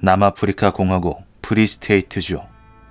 남아프리카 공화국 프리스테이트주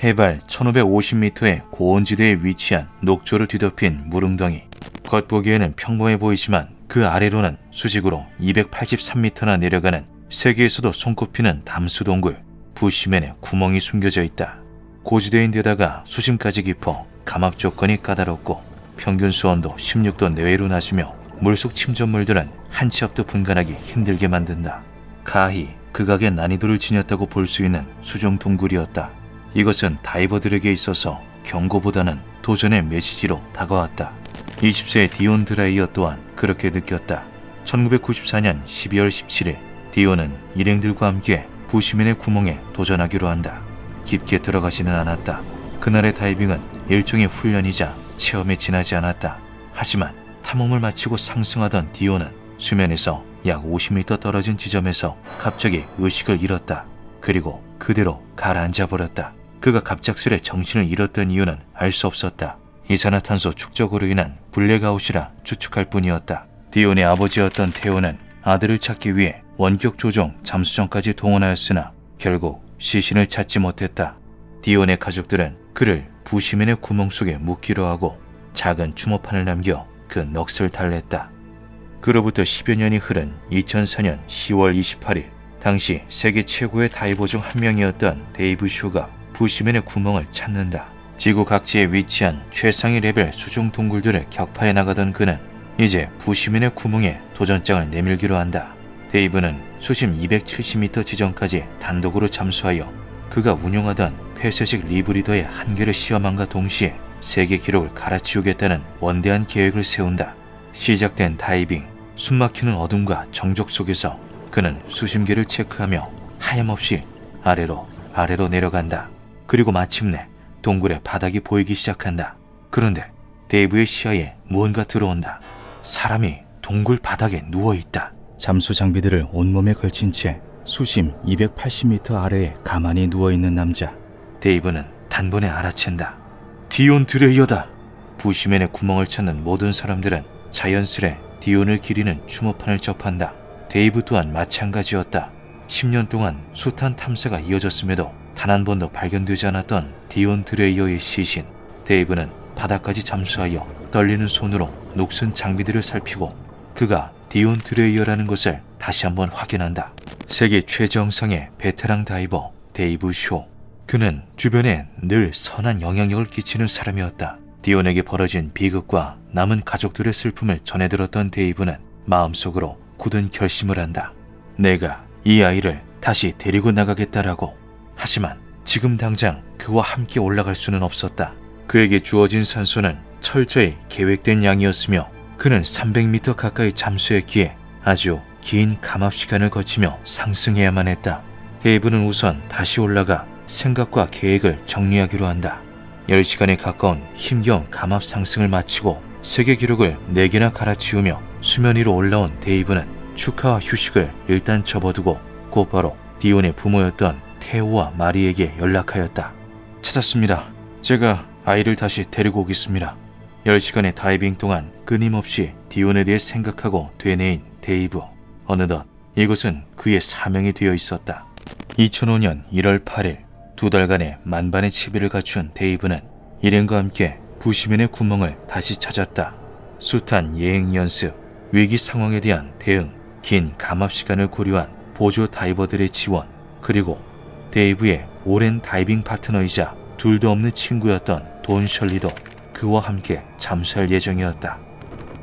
해발 1550m의 고온지대에 위치한 녹조로 뒤덮인 물웅덩이. 겉보기에는 평범해 보이지만 그 아래로는 수직으로 283m나 내려가는 세계에서도 손꼽히는 담수동굴 부시맨의 구멍이 숨겨져 있다. 고지대인데다가 수심까지 깊어 감압 조건이 까다롭고 평균 수온도 16도 내외로 낮으며 물속 침전물들은 한 치 앞도 분간하기 힘들게 만든다. 가히 극악의 난이도를 지녔다고 볼 수 있는 수중 동굴이었다. 이것은 다이버들에게 있어서 경고보다는 도전의 메시지로 다가왔다. 20세의 디온 드라이어 또한 그렇게 느꼈다. 1994년 12월 17일 디온은 일행들과 함께 부시맨의 구멍에 도전하기로 한다. 깊게 들어가지는 않았다. 그날의 다이빙은 일종의 훈련이자 체험에 지나지 않았다. 하지만 탐험을 마치고 상승하던 디온은 수면에서 약 50m 떨어진 지점에서 갑자기 의식을 잃었다. 그리고 그대로 가라앉아 버렸다. 그가 갑작스레 정신을 잃었던 이유는 알 수 없었다. 이산화탄소 축적으로 인한 블랙아웃이라 추측할 뿐이었다. 디온의 아버지였던 테오는 아들을 찾기 위해 원격 조종 잠수정까지 동원하였으나 결국 시신을 찾지 못했다. 디온의 가족들은 그를 부시맨의 구멍 속에 묻기로 하고 작은 추모판을 남겨 그 넋을 달랬다. 그로부터 10여 년이 흐른 2004년 10월 28일 당시 세계 최고의 다이버 중 한 명이었던 데이브 쇼가 부시맨의 구멍을 찾는다. 지구 각지에 위치한 최상위 레벨 수중 동굴들을 격파해 나가던 그는 이제 부시맨의 구멍에 도전장을 내밀기로 한다. 데이브는 수심 270m 지점까지 단독으로 잠수하여 그가 운용하던 폐쇄식 리브리더의 한계를 시험함과 동시에 세계 기록을 갈아치우겠다는 원대한 계획을 세운다. 시작된 다이빙, 숨막히는 어둠과 정적 속에서 그는 수심계를 체크하며 하염없이 아래로 내려간다. 그리고 마침내 동굴의 바닥이 보이기 시작한다. 그런데 데이브의 시야에 무언가 들어온다. 사람이 동굴 바닥에 누워있다. 잠수 장비들을 온몸에 걸친 채 수심 280m 아래에 가만히 누워있는 남자. 데이브는 단번에 알아챈다. 디온 드레이어다. 부시맨의 구멍을 찾는 모든 사람들은 자연스레 디온을 기리는 추모판을 접한다. 데이브 또한 마찬가지였다. 10년 동안 숱한 탐사가 이어졌음에도 단 한 번도 발견되지 않았던 디온 드레이어의 시신. 데이브는 바닥까지 잠수하여 떨리는 손으로 녹슨 장비들을 살피고 그가 디온 드레이어라는 것을 다시 한번 확인한다. 세계 최정상의 베테랑 다이버 데이브 쇼. 그는 주변에 늘 선한 영향력을 끼치는 사람이었다. 디온에게 벌어진 비극과 남은 가족들의 슬픔을 전해들었던 데이브는 마음속으로 굳은 결심을 한다. 내가 이 아이를 다시 데리고 나가겠다라고. 하지만 지금 당장 그와 함께 올라갈 수는 없었다. 그에게 주어진 산소는 철저히 계획된 양이었으며 그는 300m 가까이 잠수했기에 아주 긴 감압 시간을 거치며 상승해야만 했다. 데이브는 우선 다시 올라가 생각과 계획을 정리하기로 한다. 10시간에 가까운 힘겨운 감압 상승을 마치고 세계 기록을 4개나 갈아치우며 수면 위로 올라온 데이브는 축하와 휴식을 일단 접어두고 곧바로 디온의 부모였던 테오와 마리에게 연락하였다. 찾았습니다. 제가 아이를 다시 데리고 오겠습니다. 10시간의 다이빙 동안 끊임없이 디온에 대해 생각하고 되뇌인 데이브. 어느덧 이곳은 그의 사명이 되어 있었다. 2005년 1월 8일 2달간의 만반의 채비를 갖춘 데이브는 일행과 함께 부시맨의 구멍을 다시 찾았다. 숱한 예행 연습, 위기 상황에 대한 대응, 긴 감압 시간을 고려한 보조 다이버들의 지원, 그리고 데이브의 오랜 다이빙 파트너이자 둘도 없는 친구였던 돈 셜리도 그와 함께 잠수할 예정이었다.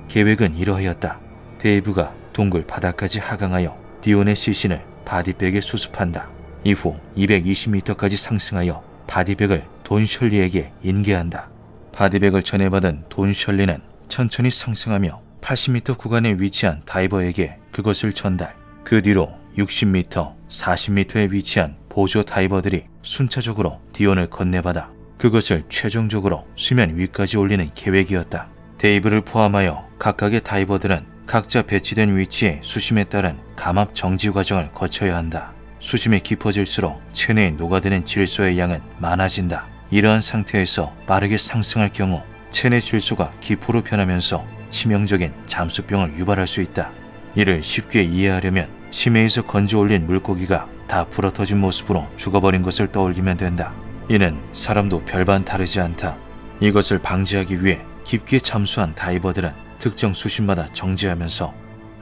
계획은 이러하였다. 데이브가 동굴 바닥까지 하강하여 디온의 시신을 바디백에 수습한다. 이후 220m까지 상승하여 바디백을 돈 셜리에게 인계한다. 바디백을 전해받은 돈 셜리는 천천히 상승하며 80m 구간에 위치한 다이버에게 그것을 전달. 그 뒤로 60m, 40m에 위치한 보조 다이버들이 순차적으로 디온을 건네받아 그것을 최종적으로 수면 위까지 올리는 계획이었다. 데이브를 포함하여 각각의 다이버들은 각자 배치된 위치에 수심에 따른 감압 정지 과정을 거쳐야 한다. 수심이 깊어질수록 체내에 녹아드는 질소의 양은 많아진다. 이러한 상태에서 빠르게 상승할 경우 체내 질소가 기포로 변하면서 치명적인 잠수병을 유발할 수 있다. 이를 쉽게 이해하려면 심해에서 건져 올린 물고기가 다 불어터진 모습으로 죽어버린 것을 떠올리면 된다. 이는 사람도 별반 다르지 않다. 이것을 방지하기 위해 깊게 잠수한 다이버들은 특정 수심마다 정지하면서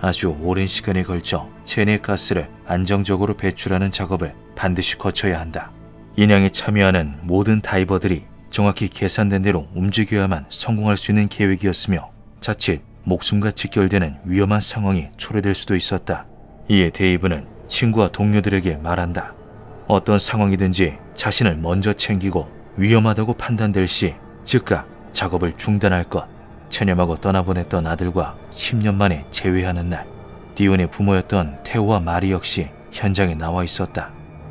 아주 오랜 시간에 걸쳐 체내 가스를 안정적으로 배출하는 작업을 반드시 거쳐야 한다. 인양에 참여하는 모든 다이버들이 정확히 계산된 대로 움직여야만 성공할 수 있는 계획이었으며 자칫 목숨과 직결되는 위험한 상황이 초래될 수도 있었다. 이에 데이브는 친구와 동료들에게 말한다. 어떤 상황이든지 자신을 먼저 챙기고 위험하다고 판단될 시 즉각 작업을 중단할 것. 체념하고 떠나보냈던 아들과 10년 만에 재회하는 날, 디온의 부모였던 테오와 마리 역시 현장에 나와 있었다.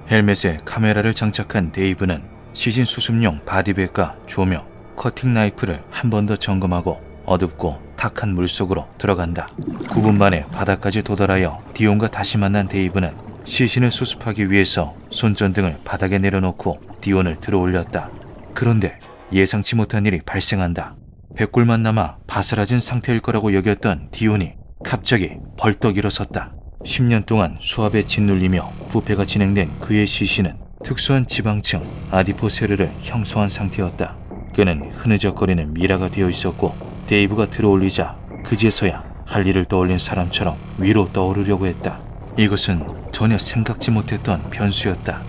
헬멧에 카메라를 장착한 데이브는 시신 수습용 바디백과 조명, 커팅 나이프를 한 번 더 점검하고 어둡고 탁한 물속으로 들어간다. 9분 만에 바닥까지 도달하여 디온과 다시 만난 데이브는 시신을 수습하기 위해서 손전등을 바닥에 내려놓고 디온을 들어올렸다. 그런데 예상치 못한 일이 발생한다. 백골만 남아 바스라진 상태일 거라고 여겼던 디온이 갑자기 벌떡 일어섰다. 10년 동안 수압에 짓눌리며 부패가 진행된 그의 시신은 특수한 지방층 아디포세르를 형성한 상태였다. 그는 흐느적거리는 미라가 되어 있었고 데이브가 들어올리자 그제서야 할 일을 떠올린 사람처럼 위로 떠오르려고 했다. 이것은 전혀 생각지 못했던 변수였다.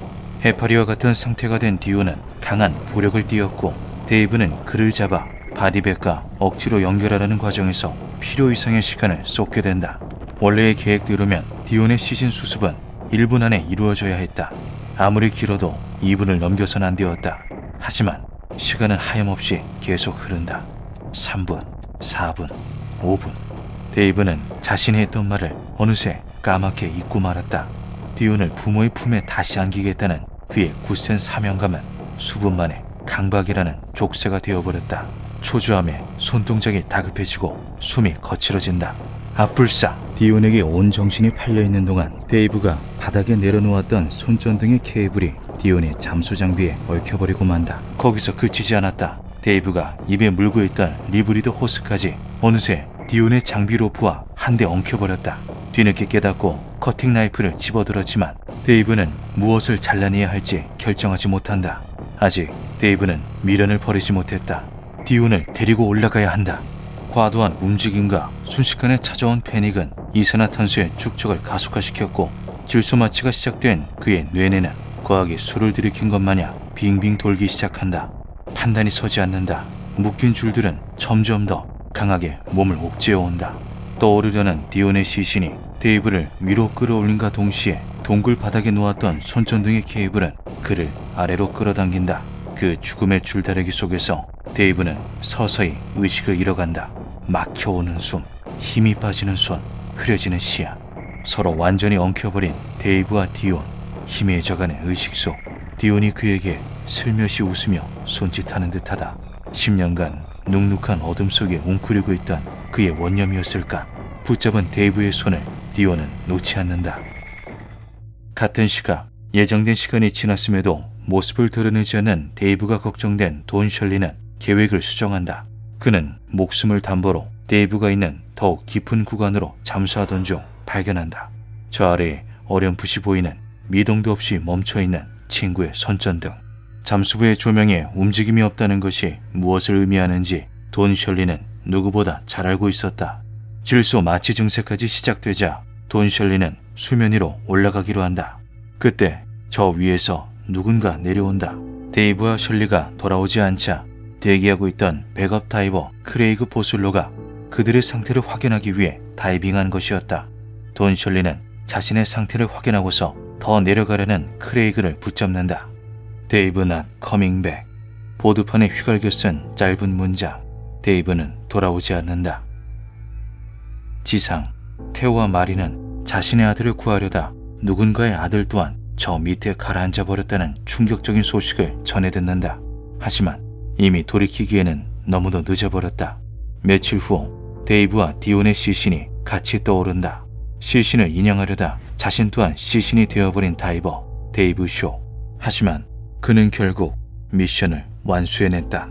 해파리와 같은 상태가 된 디온은 강한 부력을 띠었고 데이브는 그를 잡아 바디백과 억지로 연결하려는 과정에서 필요 이상의 시간을 쏟게 된다. 원래의 계획대로면 디온의 시신 수습은 1분 안에 이루어져야 했다. 아무리 길어도 2분을 넘겨선 안 되었다. 하지만 시간은 하염없이 계속 흐른다. 3분, 4분, 5분. 데이브는 자신이 했던 말을 어느새 까맣게 잊고 말았다. 디온을 부모의 품에 다시 안기겠다는 그의 굳센 사명감은 수분 만에 강박이라는 족쇄가 되어버렸다. 초조함에 손동작이 다급해지고 숨이 거칠어진다. 앞불싸! 디온에게 온 정신이 팔려있는 동안 데이브가 바닥에 내려놓았던 손전등의 케이블이 디온의 잠수 장비에 얽혀버리고 만다. 거기서 그치지 않았다. 데이브가 입에 물고 있던 리브리드 호스까지 어느새 디온의 장비 로프와 한데 엉켜버렸다. 뒤늦게 깨닫고 커팅 나이프를 집어들었지만 데이브는 무엇을 잘라내야 할지 결정하지 못한다. 아직 데이브는 미련을 버리지 못했다. 디온을 데리고 올라가야 한다. 과도한 움직임과 순식간에 찾아온 패닉은 이산화탄소의 축적을 가속화시켰고 질소마취가 시작된 그의 뇌내는 과하게 술을 들이킨 것 마냥 빙빙 돌기 시작한다. 판단이 서지 않는다. 묶인 줄들은 점점 더 강하게 몸을 옥죄어온다. 떠오르려는 디온의 시신이 데이브를 위로 끌어올린과 동시에 동굴 바닥에 놓았던 손전등의 케이블은 그를 아래로 끌어당긴다. 그 죽음의 줄다리기 속에서 데이브는 서서히 의식을 잃어간다. 막혀오는 숨, 힘이 빠지는 손, 흐려지는 시야. 서로 완전히 엉켜버린 데이브와 디온. 희미해져가는 의식 속 디온이 그에게 슬며시 웃으며 손짓하는 듯하다. 10년간 눅눅한 어둠 속에 웅크리고 있던 그의 원념이었을까. 붙잡은 데이브의 손을 디온은 놓지 않는다. 같은 시각 예정된 시간이 지났음에도 모습을 드러내지 않는 데이브가 걱정된 돈 셜리는 계획을 수정한다. 그는 목숨을 담보로 데이브가 있는 더욱 깊은 구간으로 잠수하던 중 발견한다. 저 아래에 어렴풋이 보이는 미동도 없이 멈춰있는 친구의 손전등. 잠수부의 조명에 움직임이 없다는 것이 무엇을 의미하는지 돈 셜리는 누구보다 잘 알고 있었다. 질소 마취 증세까지 시작되자 돈 셜리는 수면 위로 올라가기로 한다. 그때 저 위에서 누군가 내려온다. 데이브와 셜리가 돌아오지 않자 대기하고 있던 백업 다이버 크레이그 보슬로가 그들의 상태를 확인하기 위해 다이빙한 것이었다. 돈 셜리는 자신의 상태를 확인하고서 더 내려가려는 크레이그를 붙잡는다. 데이브 not coming back. 보드판에 휘갈겨 쓴 짧은 문장. 데이브는 돌아오지 않는다. 지상, 테오와 마리는 자신의 아들을 구하려다 누군가의 아들 또한 저 밑에 가라앉아 버렸다는 충격적인 소식을 전해 듣는다. 하지만 이미 돌이키기에는 너무도 늦어버렸다. 며칠 후 데이브와 디온의 시신이 같이 떠오른다. 시신을 인양하려다 자신 또한 시신이 되어버린 다이버 데이브 쇼. 하지만 그는 결국 미션을 완수해냈다.